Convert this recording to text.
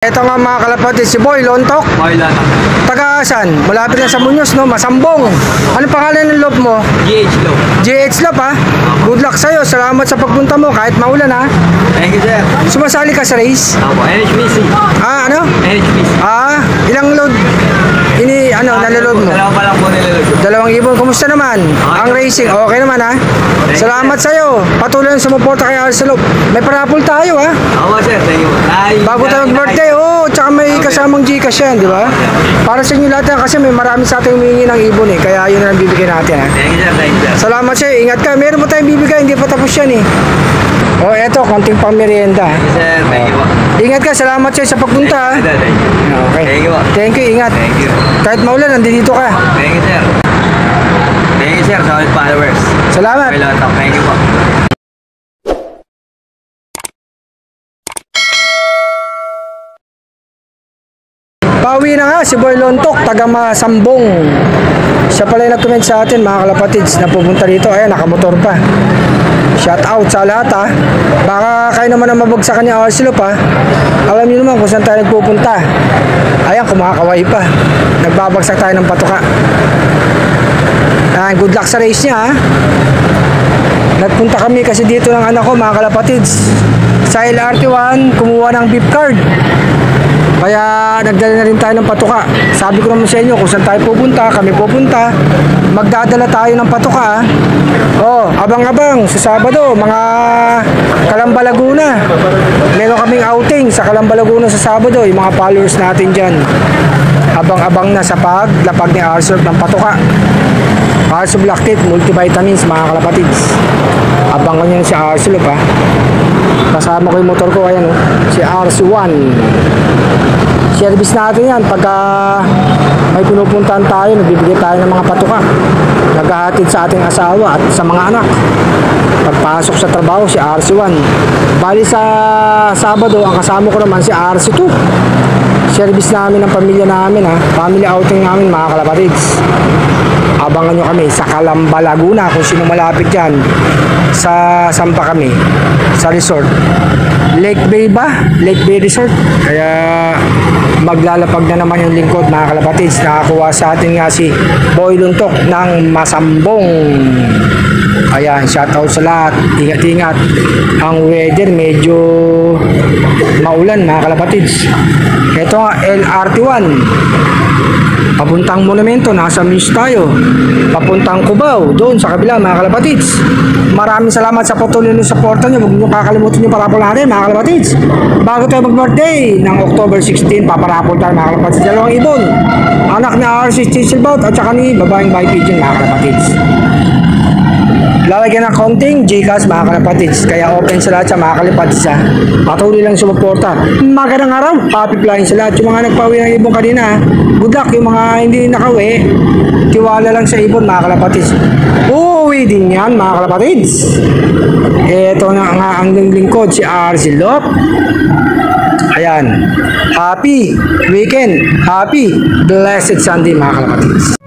Ito nga mga kalapatid, si Boy Lontok. Boy Lontok. Taga saan? Malapit lang sa Muñoz, no? Masambong. Ano pangalan ng loob mo? GH Low. GH Lop, ha? Good luck sa'yo. Salamat sa pagpunta mo kahit maulan, ha? Thank you, sir. Sumasali ka sa race? Opo, NHPC. Ano? NHPC. Ilang load? Nalaload mo? Dalawa pa lang po nilaload. 2,000. Kumusta naman? Ang racing, okay naman, ha? Salamat sa'yo. Patuloy na sumuporta kay Arcelop. May parapol tayo, ha? Opo, sir. Thank you. Bago tayo mag-birthday, tsaka may kasamang Gcash yan, di ba? Para sa inyo lahat yan, kasi may marami sa ating humingi ng ibon, kaya yun na lang bibigyan natin, ha? Thank you, sir. Thank you, sir. Salamat sa'yo. Ingat ka. Meron mo tayong bibigay. Hindi pa tapos yan, eto, konting pang merienda. Thank you, sir. Thank you po. Ingat ka. Salamat sa'yo sa pagpunta, ha? Thank you. Okay. Thank you po. Thank you. Ingat. Thank you. Kahit maulan, nandito ka. Thank you, sir. Thank you, sir. Sa all followers. Salamat. Boy Lontok. Thank you po. Pauwi na nga si Boy Lontok, taga Masambong. Siya pala yung nag-comment sa atin, mga kalapatids, na pupunta dito. Ayan, nakamotor pa. Shout out sa lahat, ha. Baka kayo naman ang mabagsakan ni Arcelop, ha. Alam niyo naman kung saan tayo nagpupunta. Ayan, kumakaway pa. Nagbabagsak tayo ng patuka. Ayan, good luck sa race niya, ha. Nagpunta kami kasi dito ng anak ko, mga kalapatids. Sa LRT1, kumuha ng beep card. Kaya nagdala na rin tayo ng patuka. Sabi ko naman sa inyo kung saan tayo pupunta, kami pupunta. Magdadala tayo ng patuka. Abang-abang sa Sabado, mga Calamba Laguna. Meron kaming outing sa Calamba Laguna sa Sabado, yung mga followers natin dyan. Abang-abang na sa paglapag ni Arcelop ng patuka. Arcelop Lactate, multivitamins, mga kalapatids. Abangan nyo si Arcelop, ha. Kasama ko yung motor ko, ayan, si RC1. Service natin yan pagka may pinupuntahan tayo, nagbibigay tayo ng mga patuka, naghahatid sa ating asawa at sa mga anak. Pagpasok sa trabaho, si RC1. Bali sa Sabado, ang kasama ko naman si RC2. Service namin ng pamilya namin, ha. Family outing namin, mga kalapatids. Abangan nyo kami sa Calamba Laguna, kung sino malapit dyan. Saan pa kami? Sa resort. Lake Bay ba? Lake Bay Resort. Kaya maglalapag na naman yung lingkod, mga kalapatids. Nakakuha sa atin nga si Boy Lontok ng Masambong. Ayan, shoutout sa lahat. Ingat-ingat. Ang weather medyo maulan, mga kalapatids. Ito nga, LRT1. Papuntang Monumento, nasa Muse tayo. Papuntang Cubao, doon sa kabila, mga kalapatids. Maraming salamat sa patuloy ng suporta nyo. Huwag nyo kakalimutan yung parapol natin, mga kalapatids. Bago tayo mag-birthday ng October 16, paparapol tayo, mga kalapatids. 2 ibon. Anak ni RC Chiselbout at saka ni babaeng by pigeon, mga kalapatids. Lalagyan ng konting Gcash, mga kalapatids. Kaya open sa lahat sa mga kalapatids, ha. Patuloy lang sumuporta. Magandang araw, happy flying sa lahat. Yung mga nagpawi ng ibon kanina, good luck. Yung mga hindi nakawi, tiwala lang sa ibon, mga kalapatids. Uuwi din yan, mga kalapatids. Ito na nga ang lingkod, si Arcelop. Ayan. Happy weekend. Happy blessed Sunday, mga kalapatids.